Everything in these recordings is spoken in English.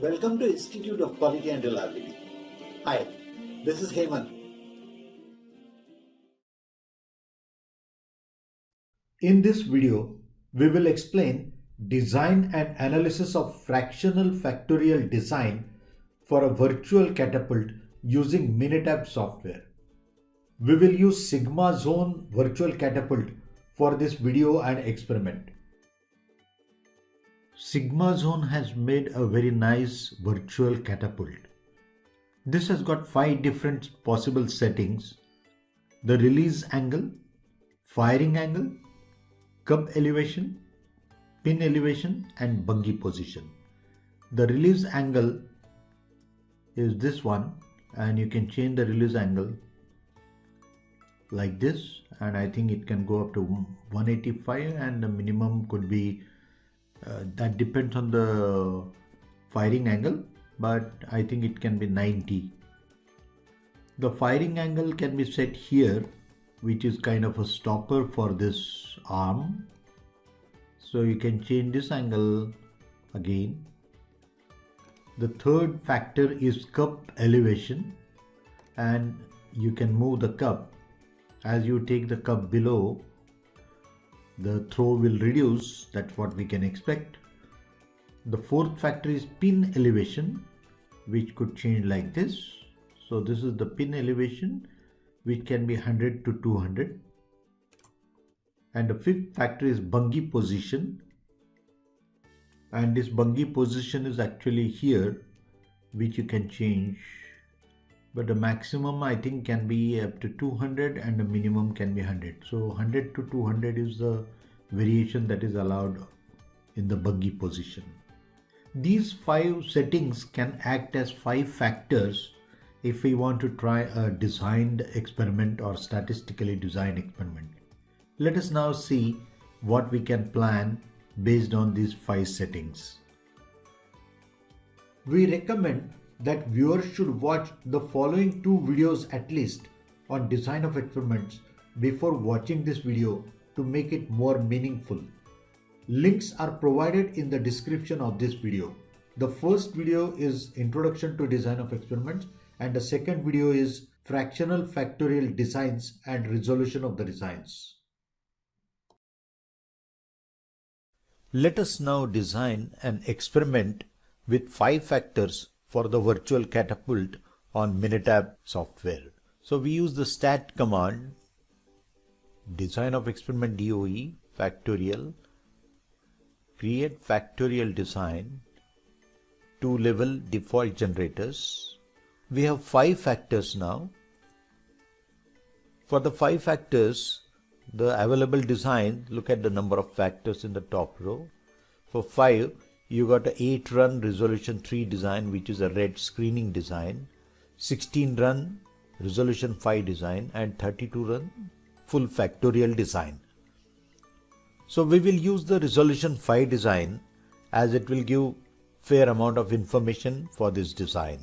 Welcome to Institute of Quality and Reliability. Hi, this is Hemant. In this video, we will explain design and analysis of fractional factorial design for a virtual catapult using Minitab software. We will use Sigma Zone Virtual Catapult for this video and experiment. Sigma Zone has made a very nice virtual catapult. This has got 5 different possible settings: the release angle, firing angle, cub elevation, pin elevation and bungee position. The release angle is this one, and you can change the release angle like this, and I think it can go up to 185, and the minimum could be that depends on the firing angle, but I think it can be 90. The firing angle can be set here, which is kind of a stopper for this arm. So you can change this angle again. The third factor is cub elevation, and you can move the cub. As you take the cub below, the throw will reduce. That's what we can expect. The fourth factor is pin elevation, which could change like this. So this is the pin elevation, which can be 100 to 200. And the fifth factor is bungee position. And this bungee position is actually here, which you can change. But the maximum I think can be up to 200 and the minimum can be 100. So 100 to 200 is the variation that is allowed in the bungee position. These 5 settings can act as 5 factors if we want to try a designed experiment or statistically designed experiment. Let us now see what we can plan based on these 5 settings. We recommend that viewers should watch the following 2 videos at least on design of experiments before watching this video to make it more meaningful. Links are provided in the description of this video. The first video is Introduction to Design of Experiments, and the second video is Fractional Factorial Designs and Resolution of the Designs. Let us now design an experiment with 5 factors for the virtual catapult on Minitab software. So we use the stat command, design of experiment DOE, factorial, create factorial design, 2 level default generators. We have 5 factors now. For the 5 factors, the available design, look at the number of factors in the top row. For 5, you got a 8 run resolution 3 design, which is a red screening design, 16 run resolution 5 design, and 32 run full factorial design. So we will use the resolution 5 design as it will give fair amount of information for this design.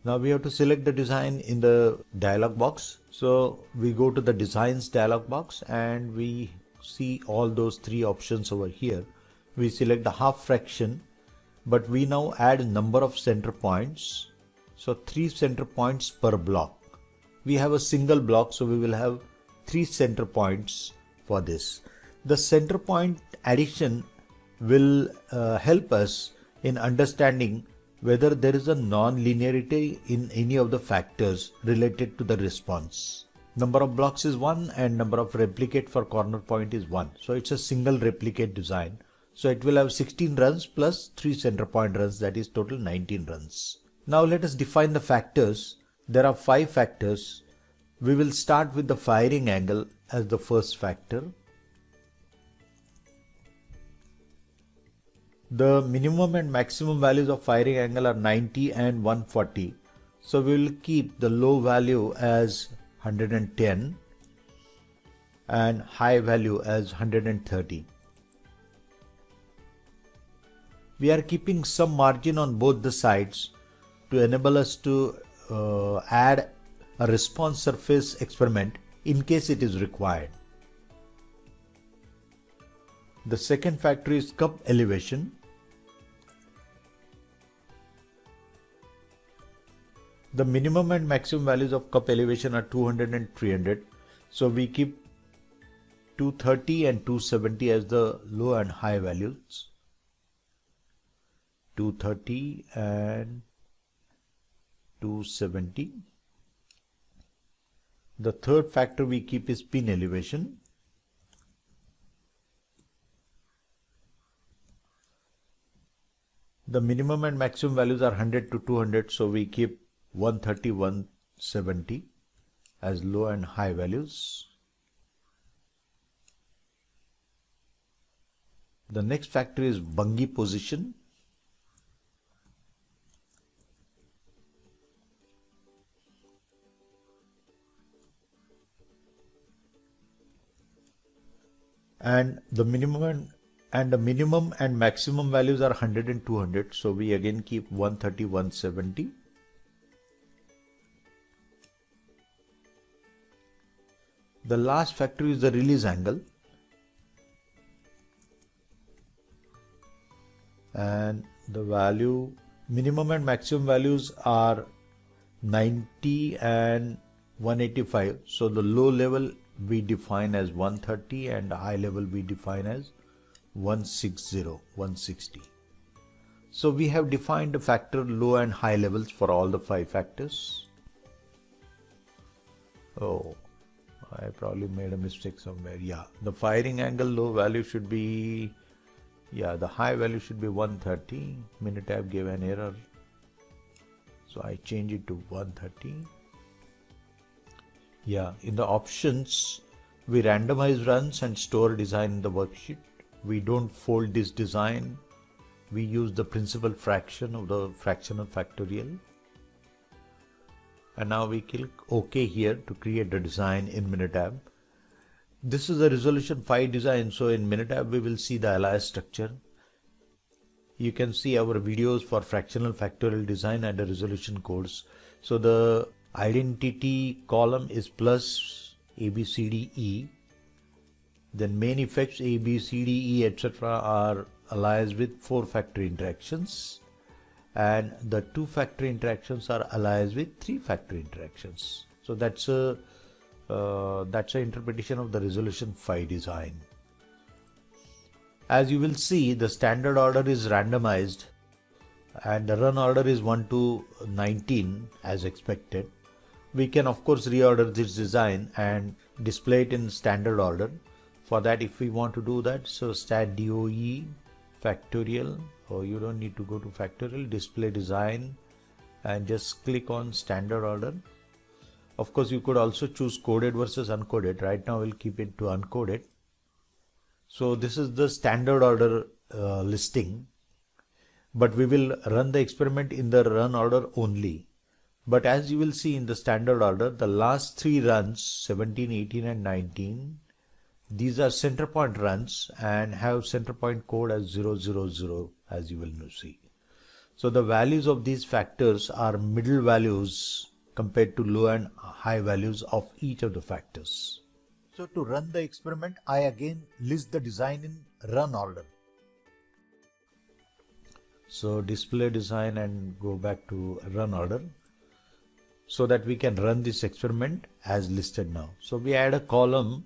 Now we have to select the design in the dialog box. So we go to the designs dialog box and we see all those 3 options over here. We select the half fraction, but we now add number of center points. So 3 center points per block. We have a single block, so we will have 3 center points for this. The center point addition will help us in understanding whether there is a non-linearity in any of the factors related to the response. Number of blocks is 1 and number of replicate for corner point is 1. So it's a single replicate design. So it will have 16 runs plus 3 center point runs, that is total 19 runs. Now let us define the factors. There are 5 factors. We will start with the firing angle as the first factor. The minimum and maximum values of firing angle are 90 and 140. So we will keep the low value as 110 and high value as 130. We are keeping some margin on both the sides to enable us to add a response surface experiment in case it is required. The second factor is cub elevation. The minimum and maximum values of cup elevation are 200 and 300. So we keep 230 and 270 as the low and high values. 230 and 270. The third factor we keep is pin elevation. The minimum and maximum values are 100 to 200, so we keep 130, 170 as low and high values. The next factor is bungi position. And the minimum and maximum values are 100 and 200, so we again keep 130, 170. The last factor is the release angle, and the value minimum and maximum values are 90 and 185, so the low level we define as 130 and high level we define as 160, 160. So we have defined the factor low and high levels for all the 5 factors. Oh, I probably made a mistake somewhere. Yeah, the firing angle low value should be, yeah, the high value should be 130. Minitab gave an error, so I change it to 130. Yeah, in the options, we randomize runs and store design in the worksheet. We don't fold this design. We use the principal fraction of the fractional factorial. And now we click OK here to create the design in Minitab. This is a resolution 5 design, so in Minitab we will see the alias structure. You can see our videos for fractional factorial design and the resolution codes. So the identity column is plus ABCDE. Then main effects ABCDE etc. are aliased with 4 factor interactions, and the 2 factor interactions are aliased with 3 factor interactions. So that's a interpretation of the resolution 5 design. As you will see, the standard order is randomized and the run order is 1 to 19 as expected. We can of course reorder this design and display it in standard order. For that, if we want to do that, so stat DOE factorial, or you don't need to go to factorial, display design, and just click on standard order. Of course, you could also choose coded versus uncoded. Right now we'll keep it to uncoded. So this is the standard order listing, but we will run the experiment in the run order only. But as you will see in the standard order, the last 3 runs, 17, 18 and 19, these are center point runs and have center point code as 000, as you will see. So the values of these factors are middle values compared to low and high values of each of the factors. So to run the experiment, I again list the design in run order. So display design and go back to run order so that we can run this experiment as listed now. So we add a column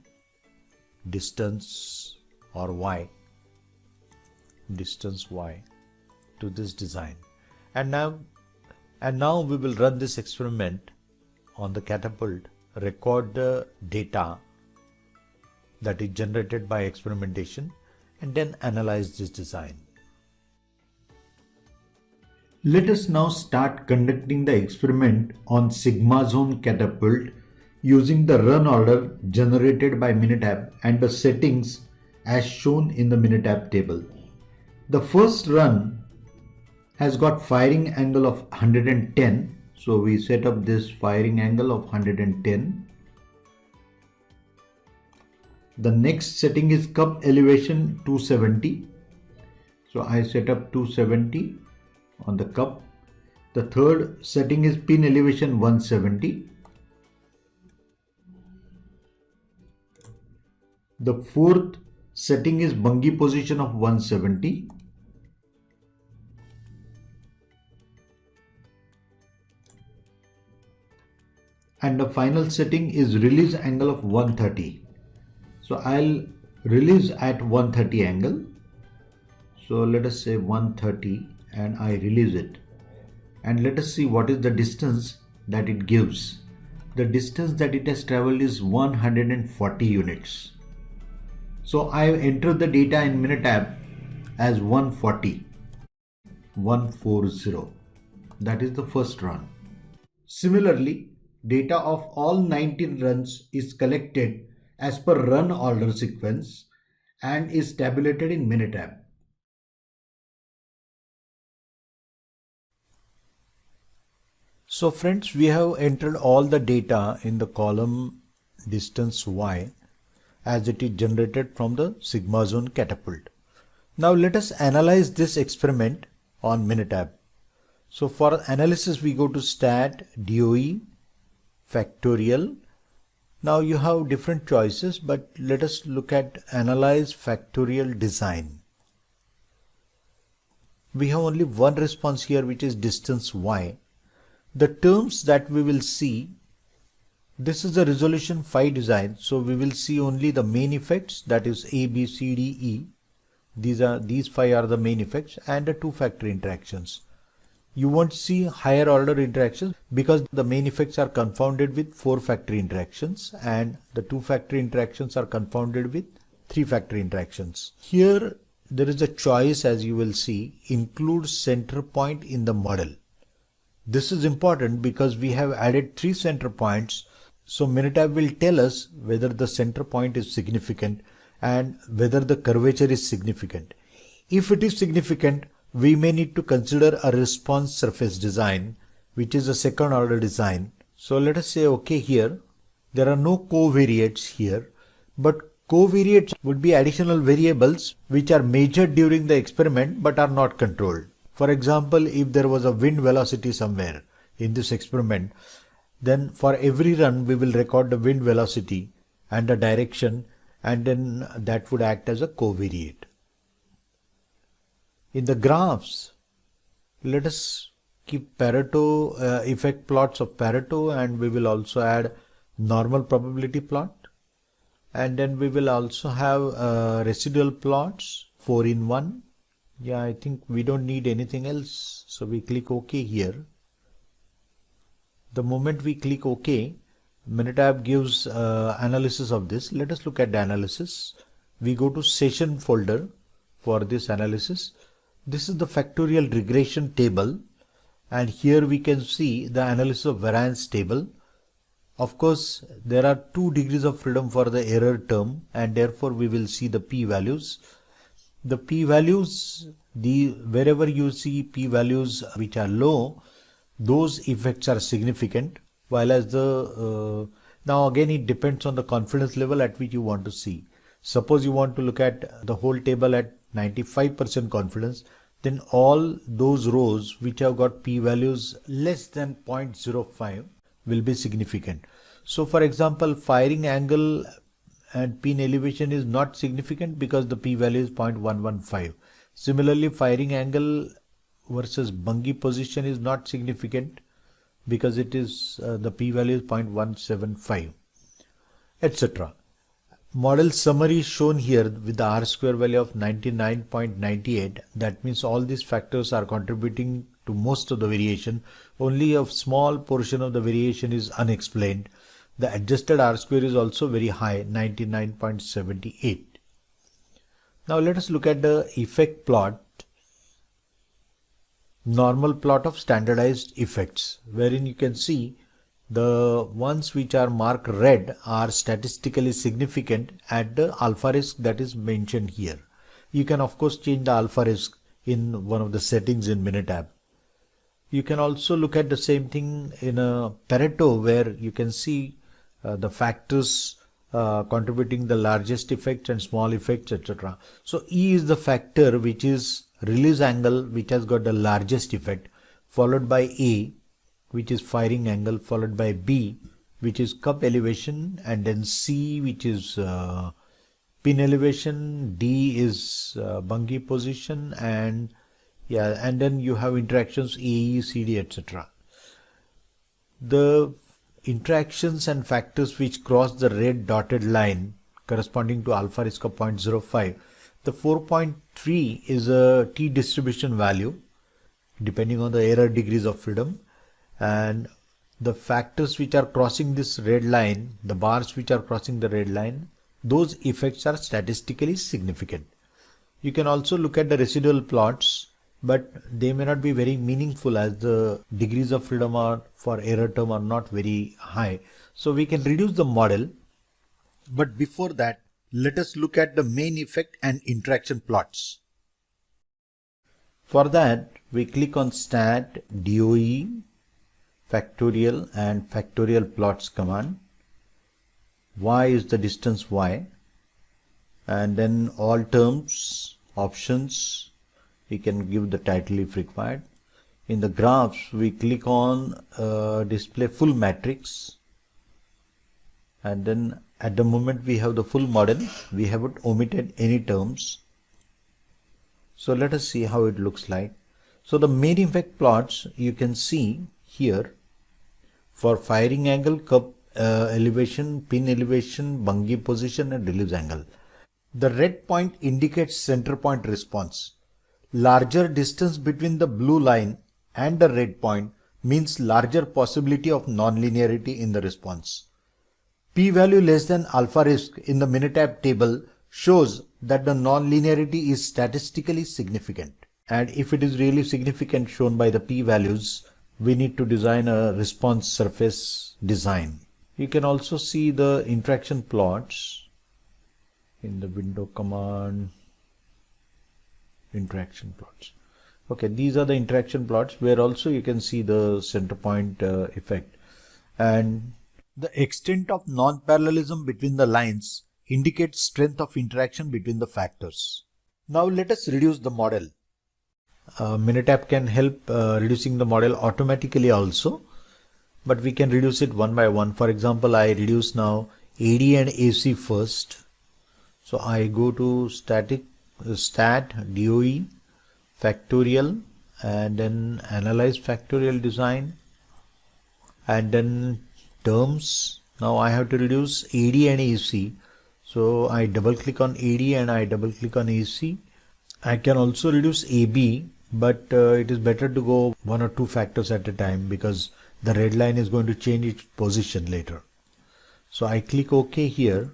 distance or y, distance y to this design, and now we will run this experiment on the catapult, record the data that is generated by experimentation, and then analyze this design. Let us now start conducting the experiment on Sigma Zone Catapult using the run order generated by Minitab and the settings as shown in the Minitab table. The first run has got firing angle of 110, so we set up this firing angle of 110. The next setting is cup elevation 270, so I set up 270 on the cup. The third setting is pin elevation 170. The fourth setting is bungi position of 170. and the final setting is release angle of 130. So I'll release at 130 angle. So let us say 130 and I release it. And let us see what is the distance that it gives. The distance that it has traveled is 140 units. So I enter the data in Minitab as 140. That is the first run. Similarly, data of all 19 runs is collected as per run order sequence and is tabulated in Minitab. So friends, we have entered all the data in the column distance y as it is generated from the Sigma Zone Catapult. Now let us analyze this experiment on Minitab. So for analysis we go to stat, DOE, factorial. Now you have different choices, but let us look at analyze factorial design. We have only one response here, which is distance y. The terms that we will see, this is the resolution phi design, so we will see only the main effects, that is A, B, C, D, E. These phi are the main effects and the two-factor interactions. You won't see higher order interactions because the main effects are confounded with four-factor interactions and the two-factor interactions are confounded with three-factor interactions. Here there is a choice, as you will see, include center point in the model. This is important because we have added 3 center points. So Minitab will tell us whether the center point is significant and whether the curvature is significant. If it is significant, we may need to consider a response surface design, which is a second order design. So let us say OK here. There are no covariates here, but covariates would be additional variables which are measured during the experiment but are not controlled. For example, if there was a wind velocity somewhere in this experiment, then for every run we will record the wind velocity and the direction, and then that would act as a covariate. In the graphs, let us keep Pareto effect plots of Pareto, and we will also add normal probability plot, and then we will also have residual plots 4 in 1. Yeah, I think we don't need anything else. So we click OK here. The moment we click OK, Minitab gives analysis of this. Let us look at the analysis. We go to session folder for this analysis. This is the factorial regression table. And here we can see the analysis of variance table. Of course, there are 2 degrees of freedom for the error term, and therefore we will see the p-values. The p-values, wherever you see p-values which are low, those effects are significant, while as now again it depends on the confidence level at which you want to see. Suppose you want to look at the whole table at 95% confidence, then all those rows which have got p-values less than 0.05 will be significant. So for example, firing angle and pin elevation is not significant because the p-value is 0.115. Similarly, firing angle versus Bunge position is not significant because it is the p-value is 0.175, etc. Model summary is shown here with the R-square value of 99.98. That means all these factors are contributing to most of the variation. Only a small portion of the variation is unexplained. The adjusted R-square is also very high, 99.78. Now let us look at the effect plot, normal plot of standardized effects, wherein you can see the ones which are marked red are statistically significant at the alpha risk that is mentioned here. You can of course change the alpha risk in one of the settings in Minitab. You can also look at the same thing in a Pareto, where you can see the factors contributing the largest effects and small effects, etc. So E is the factor which is release angle, which has got the largest effect, followed by A, which is firing angle, followed by B, which is cup elevation, and then C, which is pin elevation, D is Bunge position, and then you have interactions A, E, C, D, etc. The interactions and factors which cross the red dotted line corresponding to alpha risk of 0.05, the 4.3 is a t distribution value depending on the error degrees of freedom, and the factors which are crossing this red line, the bars which are crossing the red line, those effects are statistically significant. You can also look at the residual plots, but they may not be very meaningful as the degrees of freedom are for error term are not very high. So we can reduce the model. But before that, let us look at the main effect and interaction plots. For that, we click on stat DOE factorial and factorial plots command. Y is the distance y, and then all terms, options, we can give the title if required. In the graphs, we click on display full matrix, and then at the moment we have the full model, we haven't omitted any terms. So let us see how it looks like. So the main effect plots you can see here for firing angle, cup elevation, pin elevation, bungee position and release angle. The red point indicates center point response. Larger distance between the blue line and the red point means larger possibility of non-linearity in the response. P-value less than alpha risk in the Minitab table shows that the non-linearity is statistically significant. And if it is really significant shown by the p-values, we need to design a response surface design. You can also see the interaction plots in the window command, interaction plots. Okay, these are the interaction plots where also you can see the center point effect. And the extent of non-parallelism between the lines indicates strength of interaction between the factors. Now let us reduce the model. Minitab can help reducing the model automatically also, but we can reduce it one by one. For example, I reduce now AD and AC first. So I go to stat DOE factorial and then analyze factorial design and then terms. Now I have to reduce AD and AC. So I double click on AD and I double click on AC. I can also reduce AB, but it is better to go one or two factors at a time because the red line is going to change its position later. So I click OK here,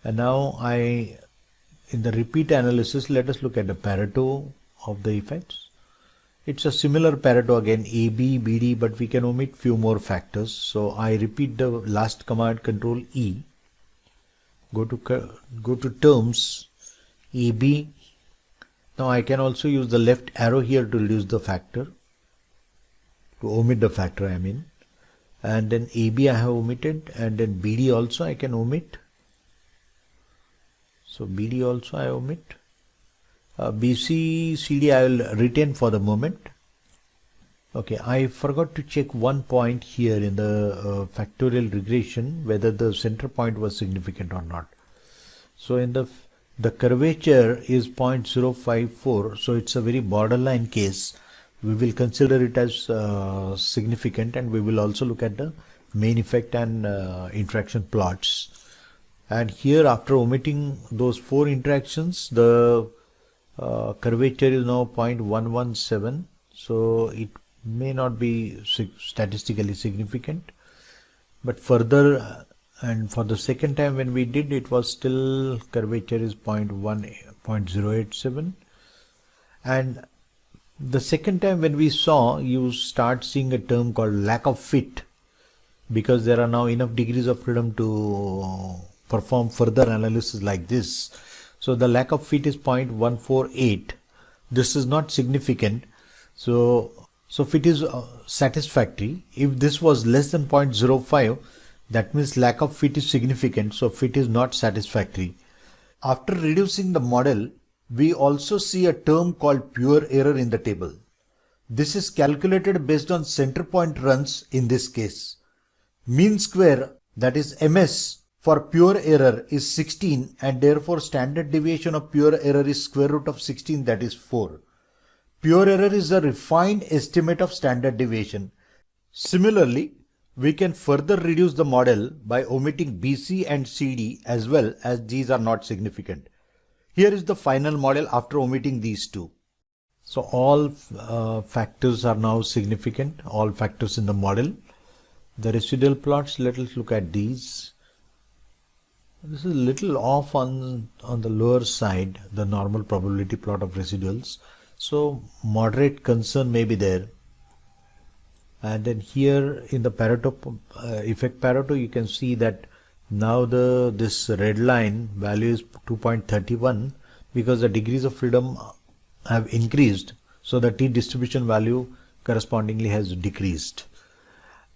and now in the repeat analysis, let us look at the Pareto of the effects. It's a similar Pareto again, AB, BD, but we can omit few more factors. So I repeat the last command, Control E, go to terms, AB. Now I can also use the left arrow here to reduce the factor, to omit the factor I mean. And then AB I have omitted, and then BD also I can omit. So BD also I omit. BC, CD I will retain for the moment. Okay, I forgot to check one point here in the factorial regression, whether the center point was significant or not. So in the curvature is 0.054, so it's a very borderline case. We will consider it as significant, and we will also look at the main effect and interaction plots. And here, after omitting those four interactions, the curvature is now 0.117, so it may not be statistically significant. But further, and for the second time when we did, it was still curvature is 0.087. And the second time when we saw, you start seeing a term called lack of fit, because there are now enough degrees of freedom to perform further analysis like this. So the lack of fit is 0.148. This is not significant. So fit is satisfactory. If this was less than 0.05, that means lack of fit is significant. So fit is not satisfactory. After reducing the model, we also see a term called pure error in the table. This is calculated based on center point runs in this case. Mean square, that is MS, for pure error is 16, and therefore standard deviation of pure error is square root of 16, that is 4. Pure error is a refined estimate of standard deviation. Similarly, We can further reduce the model by omitting BC and CD as well, as these are not significant. Here is the final model after omitting these two. So all factors are now significant, all factors in the model. The residual plots, let us look at these. This is a little off on the lower side, the normal probability plot of residuals. So moderate concern may be there. And then here in the Pareto effect Pareto, you can see that now this red line value is 2.31 because the degrees of freedom have increased. So the t distribution value correspondingly has decreased.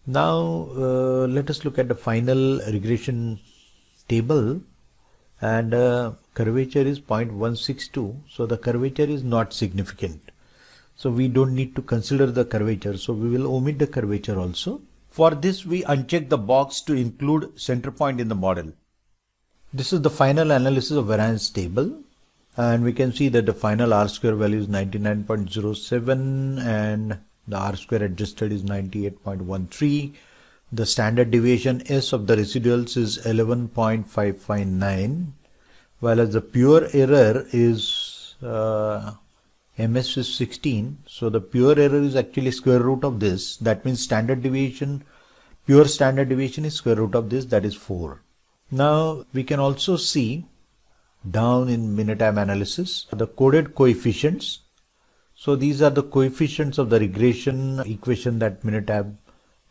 Now let us look at the final regression table, and curvature is 0.162. So the curvature is not significant. So we don't need to consider the curvature. So we will omit the curvature also. For this, we uncheck the box to include center point in the model. This is the final analysis of variance table. And we can see that the final R square value is 99.07 and the R square adjusted is 98.13. The standard deviation S of the residuals is 11.559, while as the pure error is MS is 16. So the pure error is actually square root of this. That means standard deviation, pure standard deviation is square root of this, that is 4. Now we can also see down in Minitab analysis the coded coefficients. So these are the coefficients of the regression equation that Minitab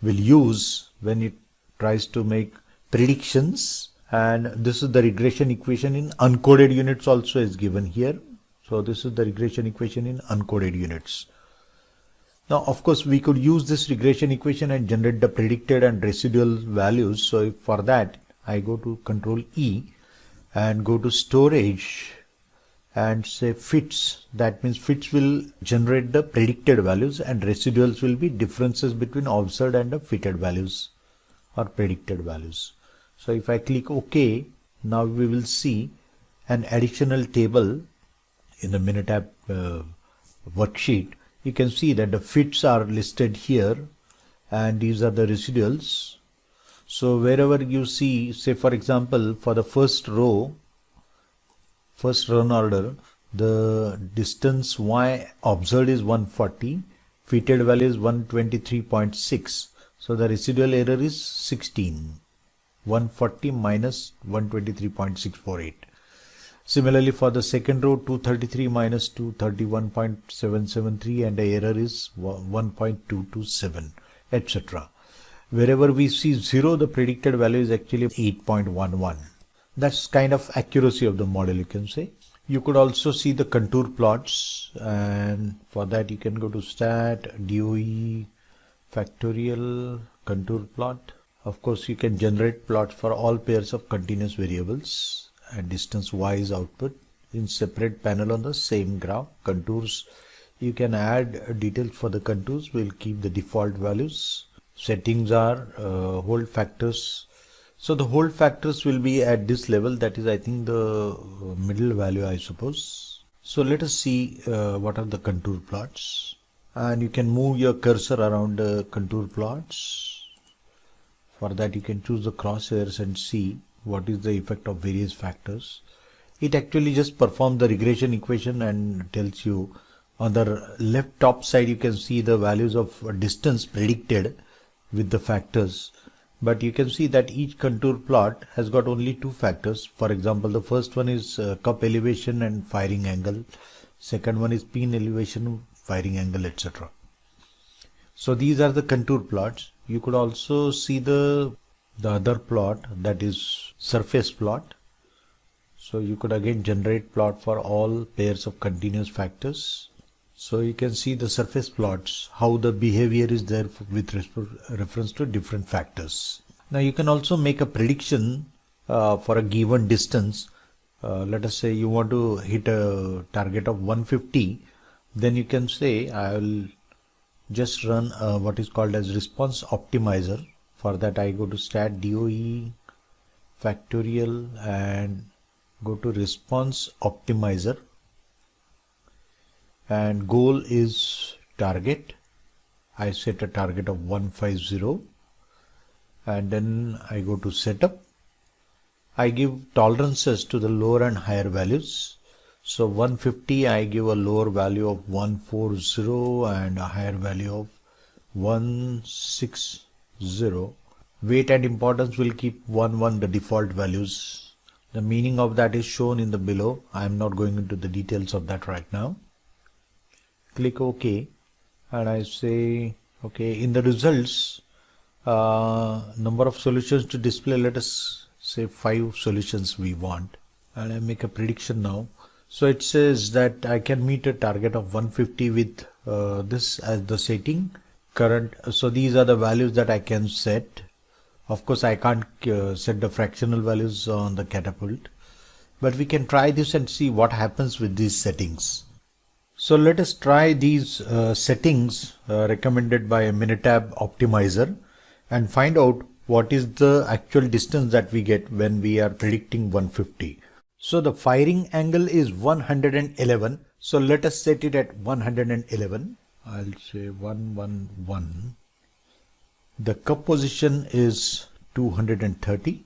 will use when it tries to make predictions. And this is the regression equation in uncoded units also is given here. So this is the regression equation in uncoded units. Now, of course, we could use this regression equation and generate the predicted and residual values. So for that, I go to Control E and go to storage and say fits. That means fits will generate the predicted values and residuals will be differences between observed and the fitted values or predicted values. So if I click OK, now we will see an additional table in the Minitab worksheet. You can see that the fits are listed here and these are the residuals. So wherever you see, say for example, for the first row, first run order, the distance y observed is 140, fitted value is 123.6. So the residual error is 16. 140 minus 123.648. Similarly, for the second row, 233 minus 231.773 and the error is 1.227, etc. Wherever we see 0, the predicted value is actually 8.11. That's kind of accuracy of the model, you can say. You could also see the contour plots, and for that you can go to stat, DOE, factorial, contour plot. Of course, you can generate plots for all pairs of continuous variables and distance y is output in separate panel on the same graph. Contours, you can add details for the contours. We'll keep the default values. Settings are hold factors. So the hold factors will be at this level. That is, I think, the middle value, I suppose. So let us see what are the contour plots. And you can move your cursor around the contour plots. For that, you can choose the crosshairs and see what is the effect of various factors. It actually just performs the regression equation and tells you. On the left top side, you can see the values of distance predicted with the factors. But you can see that each contour plot has got only two factors. For example, the first one is cup elevation and firing angle. Second one is pin elevation, firing angle, etc. So these are the contour plots. You could also see the other plot, that is surface plot. So you could again generate plot for all pairs of continuous factors. So you can see the surface plots, how the behavior is there with reference to different factors. Now you can also make a prediction for a given distance. Let us say you want to hit a target of 150. Then you can say I will just run what is called as response optimizer. For that I go to stat DOE factorial and go to response optimizer, and goal is target. I set a target of 150 and then I go to setup. I give tolerances to the lower and higher values. So 150 I give a lower value of 140 and a higher value of 160. Weight and importance will keep 1 the default values. The meaning of that is shown in the below. I am not going into the details of that right now. Click OK and I say okay. In the results, number of solutions to display, let us say 5 solutions we want, and I make a prediction now. So it says that I can meet a target of 150 with this as the setting current. So these are the values that I can set. Of course I can't set the fractional values on the catapult, but we can try this and see what happens with these settings. So let us try these settings recommended by a Minitab optimizer and find out what is the actual distance that we get when we are predicting 150. So the firing angle is 111. So let us set it at 111. I'll say 111. The cup position is 230.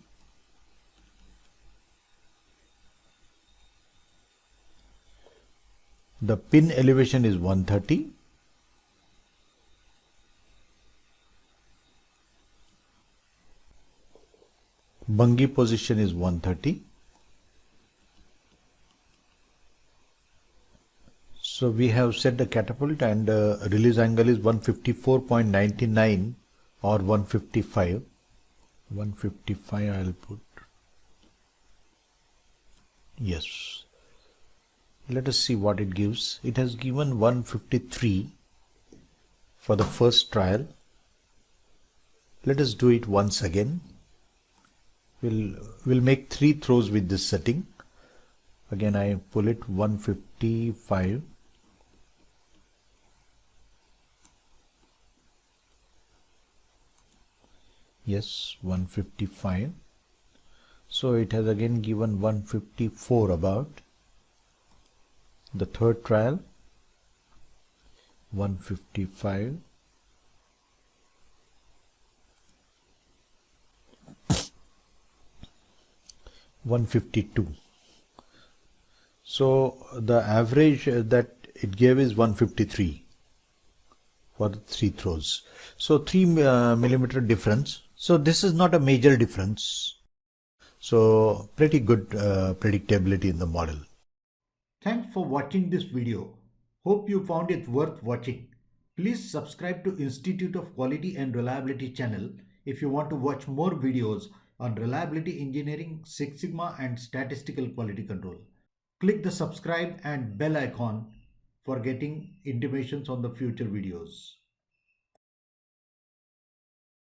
The pin elevation is 130. Bungie position is 130. So we have set the catapult and release angle is 154.99 or 155. 155 I'll put. Yes. Let us see what it gives. It has given 153 for the first trial. Let us do it once again. We'll make 3 throws with this setting. Again I pull it 155. Yes, 155. So it has again given 154 about. The third trial, 155. $152. So the average that it gave is 153 for the 3 throws. So 3 millimeter difference. So this is not a major difference. So pretty good predictability in the model. Thanks for watching this video. Hope you found it worth watching. Please subscribe to Institute of Quality and Reliability channel if you want to watch more videos on reliability engineering, Six Sigma and statistical quality control. Click the subscribe and bell icon for getting intimations on the future videos.